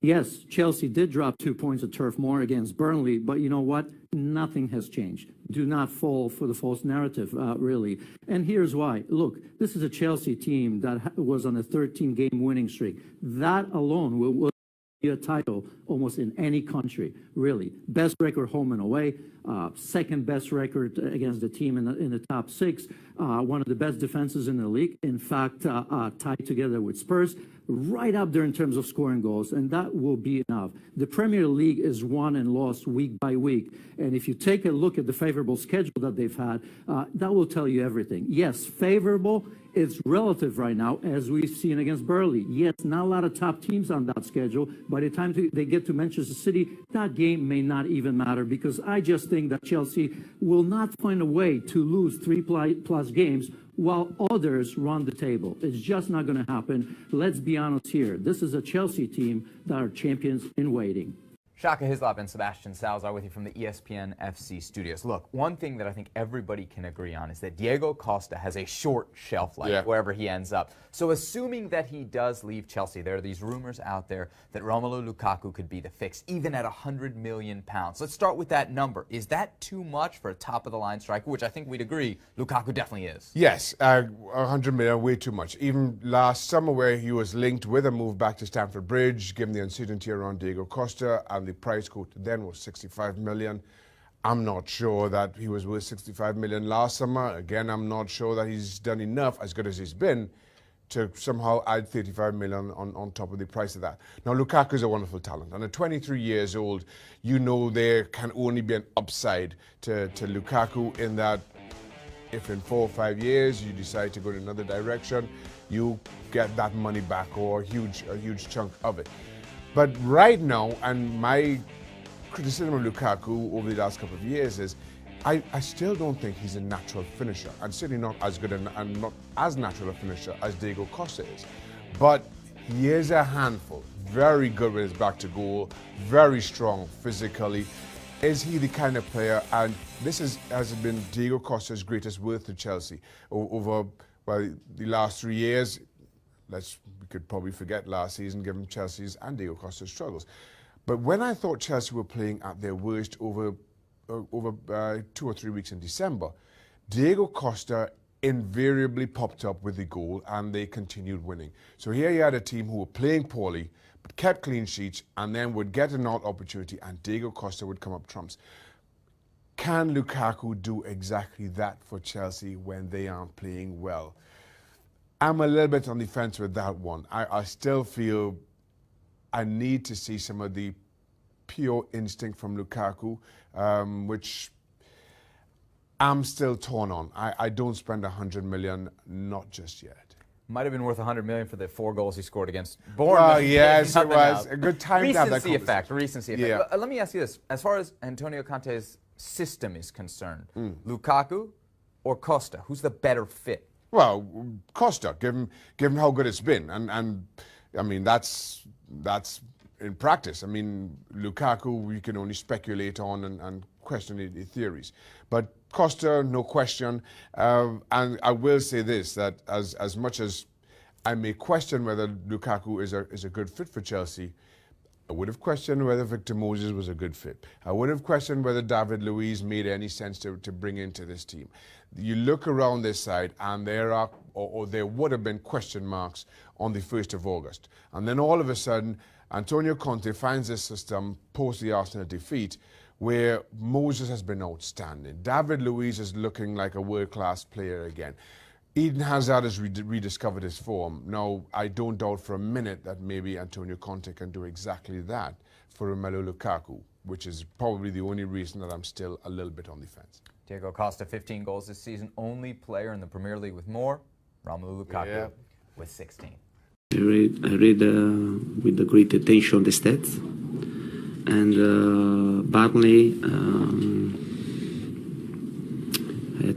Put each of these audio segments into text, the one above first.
Yes, Chelsea did drop 2 points at Turf Moor against Burnley, but you know what? Nothing has changed. Do not fall for the false narrative, really. And here's why. Look, this is a Chelsea team that was on a 13-game winning streak. That alone will be a title almost in any country, really. Best record home and away, second best record against the team in the top six, one of the best defenses in the league. In fact, tied together with Spurs, right up there in terms of scoring goals, and that will be enough. The Premier League is won and lost week by week, and if you take a look at the favorable schedule that they've had, that will tell you everything. Yes, favorable. It's relative right now, as we've seen against Burnley. Yes, not a lot of top teams on that schedule. By the time they get to Manchester City, that game may not even matter, because I just think that Chelsea will not find a way to lose 3+ games while others run the table. It's just not going to happen. Let's be honest here. This is a Chelsea team that are champions in waiting. Shaka Hislop and Sebastian Salzar with you from the ESPN FC studios. Look, one thing that I think everybody can agree on is that Diego Costa has a short shelf life wherever he ends up. So assuming that he does leave Chelsea, there are these rumors out there that Romelu Lukaku could be the fix, even at £100 million. Let's start with that number. Is that too much for a top-of-the-line striker, which I think we'd agree Lukaku definitely is? Yes, 100 million, way too much. Even last summer, where he was linked with a move back to Stamford Bridge, given the uncertainty around Diego Costa, and the price quote then was 65 million. I'm not sure that he was worth 65 million last summer. Again, I'm not sure that he's done enough, as good as he's been, to somehow add 35 million on top of the price of that. Now, Lukaku is a wonderful talent, and at 23 years old, you know there can only be an upside to Lukaku, in that if in 4 or 5 years you decide to go in another direction, you get that money back, or a huge chunk of it. But right now, and my criticism of Lukaku over the last couple of years is, I still don't think he's a natural finisher, and certainly not as good and not as natural a finisher as Diego Costa is. But he is a handful, very good with his back to goal, very strong physically. Is he the kind of player, and this has been Diego Costa's greatest worth to Chelsea over the last 3 years? We could probably forget last season, given Chelsea's and Diego Costa's struggles. But when I thought Chelsea were playing at their worst over 2 or 3 weeks in December, Diego Costa invariably popped up with the goal, and they continued winning. So here you had a team who were playing poorly, but kept clean sheets, and then would get an odd opportunity, and Diego Costa would come up trumps. Can Lukaku do exactly that for Chelsea when they aren't playing well? I'm a little bit on the fence with that one. I still feel I need to see some of the pure instinct from Lukaku, which I'm still torn on. I don't spend 100 million, not just yet. Might have been worth 100 million for the 4 goals he scored against Bournemouth. Oh, yes, it was a good time to have that conversation. Recency effect. Yeah. Let me ask you this. As far as Antonio Conte's system is concerned, Lukaku or Costa, who's the better fit? Well, Costa, given how good it's been, and I mean that's in practice. I mean, Lukaku, we can only speculate on and question the theories, but Costa, no question. And I will say this: that as much as I may question whether Lukaku is a good fit for Chelsea, I would have questioned whether Victor Moses was a good fit. I would have questioned whether David Luiz made any sense to bring into this team. You look around this side, and there are, or there would have been question marks on the 1st of August. And then all of a sudden, Antonio Conte finds this system post the Arsenal defeat, where Moses has been outstanding. David Luiz is looking like a world-class player again. Eden Hazard has rediscovered his form. Now, I don't doubt for a minute that maybe Antonio Conte can do exactly that for Romelu Lukaku, which is probably the only reason that I'm still a little bit on the fence. Diego Costa, 15 goals this season, only player in the Premier League with more. Romelu Lukaku with 16. I read with great attention the stats, and Burnley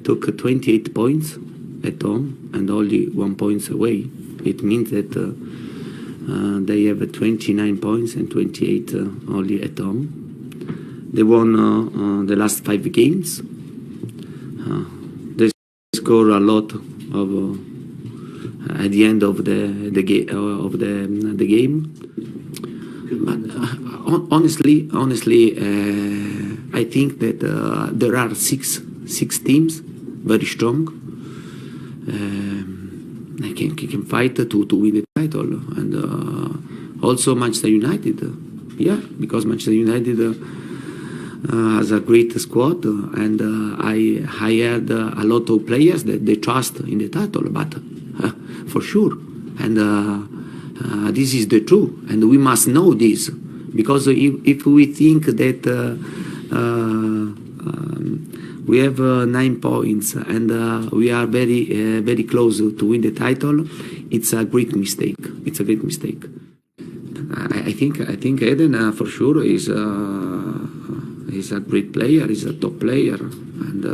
took 28 points at home and only 1 point away. It means that they have 29 points and 28 only at home. They won the last 5 games. They score a lot of at the end of the game. Honestly, I think that there are six teams very strong. They can fight to win the title, and also Manchester United. Because Manchester United has a great squad, and I hired a lot of players that they trust in the title, but for sure. And this is the truth, and we must know this, because if we think that we have 9 points and we are very close to win the title, it's a great mistake. It's a great mistake. I think Eden for sure is a great player. He's a top player, and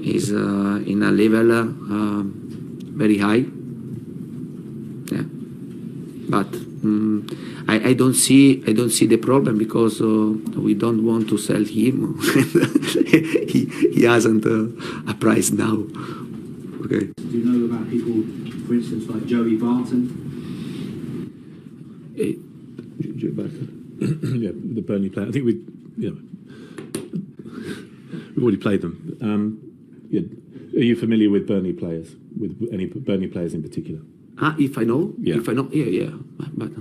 is in a level very high. Yeah, but I don't see the problem, because we don't want to sell him. he hasn't a price now. Okay. Do you know about people, for instance, like Joey Barton? Joey Barton. Yeah, the Burnley player. I think we've already played them. Yeah. Are you familiar with Burnley players? With any Burnley players in particular? If I know, yeah. Yeah. But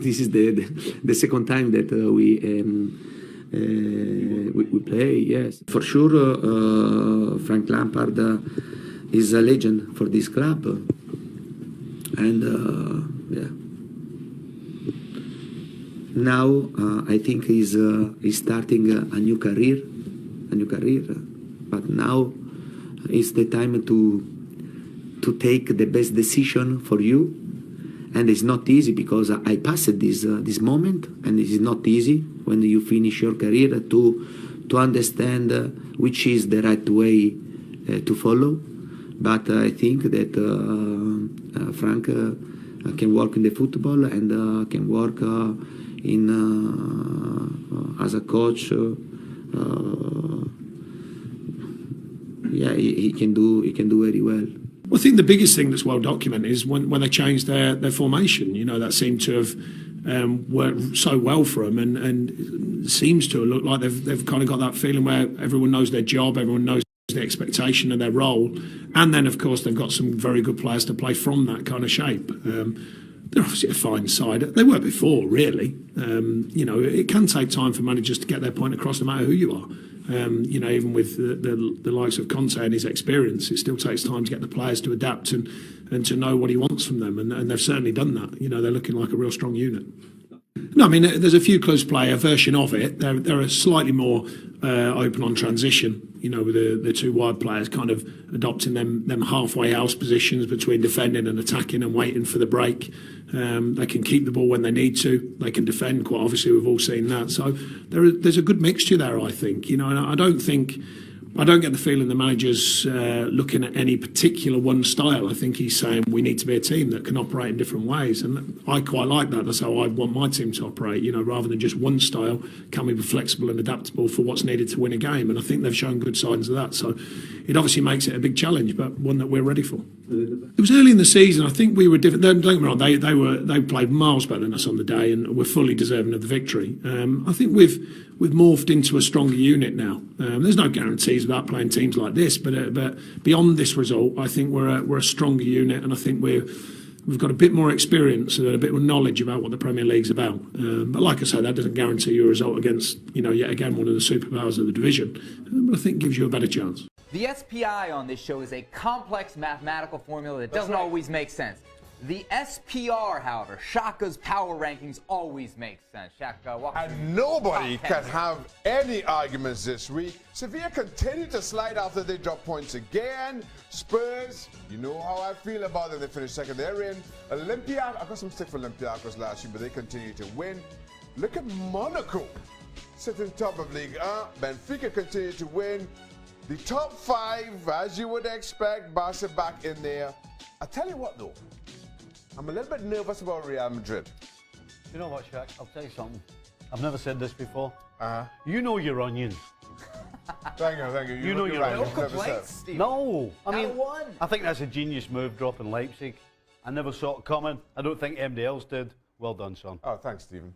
this is the second time that we play. Yes, for sure. Frank Lampard is a legend for this club, and yeah. Now I think he's starting a new career, But now is the time to take the best decision for you, and it's not easy, because I passed this moment, and it is not easy when you finish your career to understand which is the right way to follow. But I think that Frank can work in the football, and can work as a coach. Yeah, he can do very well. Well, I think the biggest thing that's well documented is when they changed their formation. You know, that seemed to have worked so well for them, and seems to look like they've kind of got that feeling where everyone knows their job, everyone knows the expectation of their role, and then of course they've got some very good players to play from that kind of shape. They're obviously a fine side. They were before, really. You know, it can take time for managers to get their point across, no matter who you are. You know, even with the likes of Conte and his experience, it still takes time to get the players to adapt and to know what he wants from them, and they've certainly done that. You know, they're looking like a real strong unit. No, I mean, there's a few close player version of it. They're slightly more open on transition, you know, with the two wide players kind of adopting them halfway house positions between defending and attacking and waiting for the break. They can keep the ball when they need to. They can defend, quite obviously, we've all seen that. So there's a good mixture there, I think. You know, and I don't get the feeling the manager's looking at any particular one style. I think he's saying we need to be a team that can operate in different ways, and I quite like that. That's how I want my team to operate. You know, rather than just one style, can we be flexible and adaptable for what's needed to win a game? And I think they've shown good signs of that. So it obviously makes it a big challenge, but one that we're ready for. It was early in the season. I think we were different. Don't get me wrong. They played miles better than us on the day, and were fully deserving of the victory. I think we've morphed into a stronger unit now. There's no guarantees about playing teams like this, but beyond this result, I think we're a stronger unit, and I think we've got a bit more experience and a bit more knowledge about what the Premier League's about. But like I say, that doesn't guarantee you a result against, you know, yet again one of the superpowers of the division. But I think gives you a better chance. The SPI on this show is a complex mathematical formula that doesn't always make sense. The SPR, however, Shaka's power rankings always make sense. Shaka, walk through. And nobody can have any arguments this week. Sevilla continue to slide after they drop points again. Spurs, you know how I feel about them. They finished second. They're in. Olympiacos, I got some stick for Olympiacos last year, but they continue to win. Look at Monaco, sitting top of League 1. Benfica continue to win. The top 5, as you would expect, Barca back in there. I tell you what, though. I'm a little bit nervous about Real Madrid. You know what, Shaq? I'll tell you something. I've never said this before. You know your onions. Thank you. You know your onions. No complaints, Steve. No. I mean, one. I think that's a genius move, dropping Leipzig. I never saw it coming. I don't think MD else did. Well done, son. Oh, thanks, Stephen.